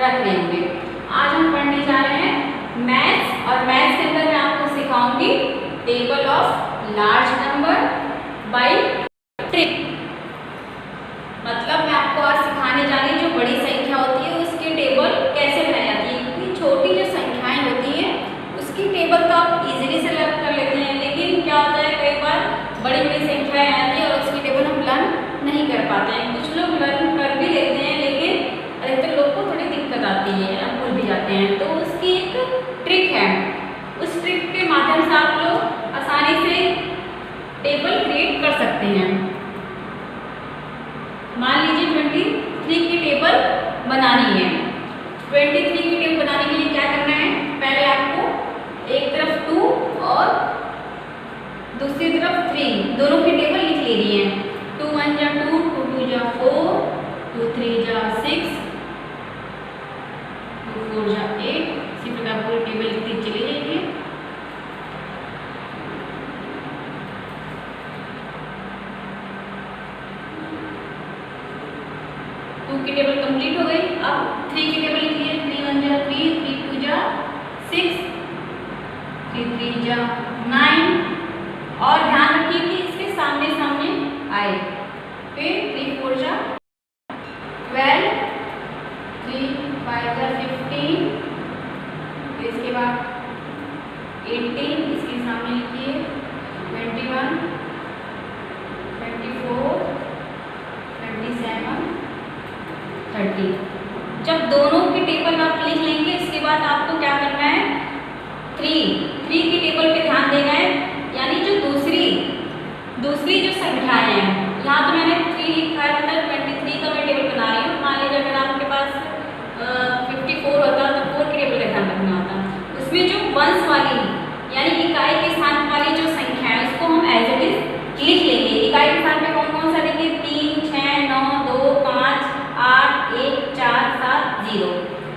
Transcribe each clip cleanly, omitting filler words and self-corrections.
रख लेंगे। आज हम पढ़ने जा रहे हैं मैथ्स, और मैथ्स के अंदर मैं आपको सिखाऊंगी table of large number by trick. मतलब मैं आपको आज सिखाने जा रही हूँ जो बड़ी संख्या होती है उसकी टेबल कैसे बनाई जाती है, क्योंकि छोटी जो संख्याएं होती हैं उसकी टेबल तो आप इजीली से लर्न कर लेते हैं, लेकिन क्या होता है कई बार बड़ी बड़ी संख्याएं आती है और उसकी टेबल हम लर्न नहीं कर पाते हैं। कुछ लोग लर्न कर भी लेते हैं लेकिन अधिकतर लोग को थोड़ी दिक्कत आती है, हम भूल भी जाते हैं। तो उसकी एक ट्रिक है, उस ट्रिक के माध्यम से आप लोग आसानी से टेबल क्रिएट कर सकते हैं। मान लीजिए 23 की टेबल बनानी है। 23 की टेबल बनाने के लिए क्या करना है, पहले आपको एक तरफ 2 और दूसरी तरफ 3 दोनों की टेबल लिख लेनी है। 2 1 जा 2, 2 2 जा 4, 2 3 जा 6, 2 4 जा 8। इसी प्रकार पूरी टेबल लिखती चली जाएगी। की टेबल कंप्लीट हो गई। अब 3 की टेबल लिखिए। 3 1 जा 3, 3 2 जा 6, 3 3 जा 9। और ध्यान रखिए कि इसके सामने सामने आए। फिर 3 4 जा 12, 3 5 जा 15, फिर इसके बाद 18 इसके सामने लिखिए। 21 24 27 30। जब दोनों की टेबल आप लिख लेंगे इसके बाद आपको क्या करना है, 3 की टेबल पे ध्यान देना है, यानी जो दूसरी जो संख्याएं हैं, यहाँ तो मैंने 3 लिखा है, मतलब 23 का मैं टेबल बना रही हूँ। मान लीजिए अगर आपके पास 54 होता तो 4 की टेबल का ध्यान रखना होता। उसमें जो वंश वाली यानी इकाई के स्थान वाली जो संख्या है उसको हम एज इट इज लिख लेंगे। इकाई के स्थान पे कौन कौन सा लिखे, 3 6 9 2 5 8 1 4 7 0।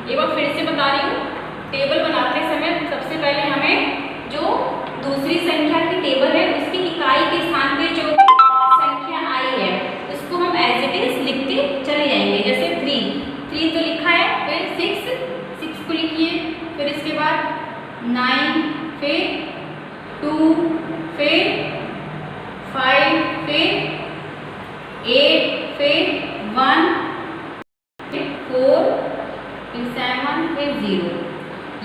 एक बार फिर से बता रही हूँ, टेबल बनाते समय सबसे पहले हमें जो दूसरी संख्या की टेबल है उसकी इकाई के स्थान पे जो संख्या आई है उसको हम एज इट इज लिखते चले जाएंगे। जैसे 3 तो लिखा है, फिर 6 को लिखिए, फिर इसके बाद 9, फिर 2, फिर 5, फिर 8, फिर 1, 4, फिर 7, फिर 0।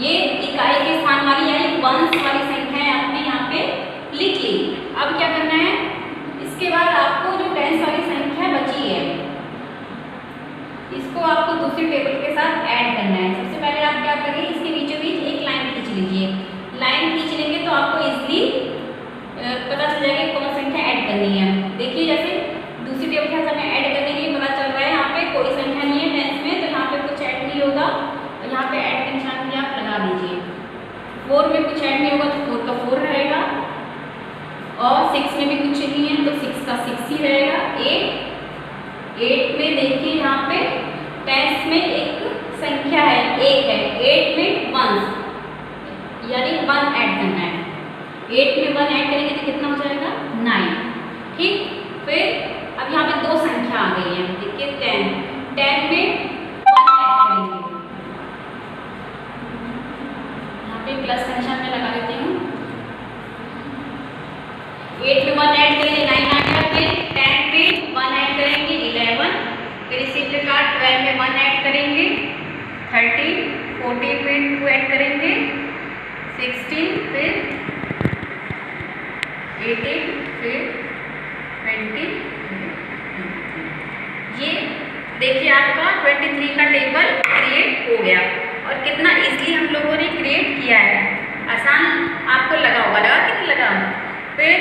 ये इकाई के स्थान वाली यानी वंश वाली संख्याएं आपने यहाँ पे लिख ली। अब क्या करना है, इसके बाद आपको जो टेंस वाली संख्या बची है इसको आपको दूसरी टेबल के साथ ऐड करना है। सबसे पहले आप क्या करेंगे, इसके बीचों बीच एक लाइन खींच लीजिए। लाइन खींच लेंगे तो आपको इजीली पता चल जाएगा कौन संख्या ऐड करनी है। देखिए जैसे दूसरी टेबल के साथ हमें ऐड करने के लिए पता चल रहा है यहाँ पे कोई संख्या नहीं है टेंस में, तो यहाँ पे कुछ ऐड नहीं होगा, और यहाँ पे ऐड का निशान भी आप लगा दीजिए। 4 में कुछ ऐड नहीं होगा तो 4 का 4 रहेगा, और 6 में भी कुछ नहीं है तो 6 का 6 ही रहेगा। 8 में देखिए यहाँ पे टेंस में एक संख्या है 1 है, 8 में 1 यानी 1 ऐड करना है। 8 में 1 ऐड करेंगे तो कितना हो जाएगा, 9। ठीक, फिर अब यहाँ पे 2 संख्या आ गई है, देखिए 10 में 1 ऐड करेंगे। यहाँ पे प्लस का निशान मैं लगा देती हूँ। 8 में 1 ऐड करेंगे 9 आ गया, फिर 10 में 1 ऐड करेंगे 11, फिर इसी प्रकार 12 में 1 ऐड करेंगे 13, 14 में 2 ऐड करेंगे 16, फिर 18, फिर 20। ये देखिए आपका 23 का टेबल क्रिएट हो गया, और कितना इजीली हम लोगों ने क्रिएट किया है। आसान आपको लगा होगा, लगा कि नहीं लगा। फिर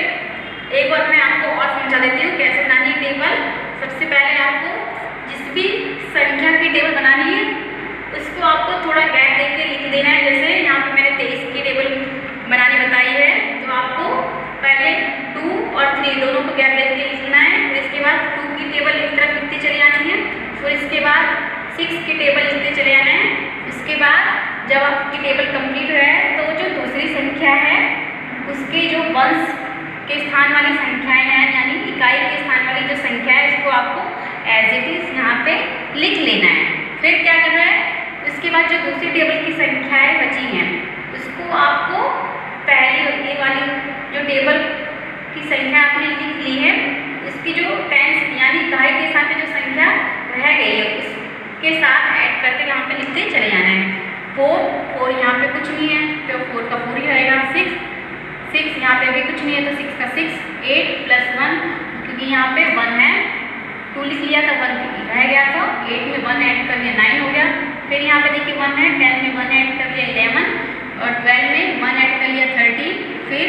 एक बार मैं आपको और समझा देती हूँ कैसे बनानी है टेबल। सबसे पहले आपको जिस भी संख्या की टेबल बनानी है उसको आपको थोड़ा गैप देकर लिख देना है। जैसे यहाँ पे मैंने 23 की टेबल बनानी बताई है, तो आपको पहले 2 और 3 दोनों को गैप देकर लिखना है। फिर इसके बाद 2 की टेबल एक तरफ लिखती चली जानी है, फिर इसके बाद 6 की टेबल लिखते चले जाना है। उसके बाद जब आपकी टेबल कंप्लीट हो जाए तो जो दूसरी संख्या है उसके जो वंश के स्थान वाली संख्याएं हैं यानी इकाई के स्थान वाली जो संख्या है उसको आपको एज इट इज यहाँ पे लिख लेना है। फिर क्या करना है, इस उसके बाद जो दूसरी टेबल की संख्याएं बची हैं उसको आपको पहली ये वाली जो टेबल की संख्या आपने लिख ली है उसकी जो टेंस यानी दहाई के साथ जो संख्या रह गई है उसके साथ ऐड करके यहाँ पे लिखते चले जाना है। 4 यहाँ पे कुछ नहीं है तो 4 का 4 ही रहेगा। 6 यहाँ पे भी कुछ नहीं है तो 6 का 6। 8 + 1 क्योंकि यहाँ पे 1 है 2 लिख लिया था 1 रह गया था 8 में 1 ऐड कर दिया 9 हो गया। फिर यहाँ पे देखिए 1 है 10 में 1 ऐड कर दिया 11 और 12 में 1 ऐड कर लिया 30। फिर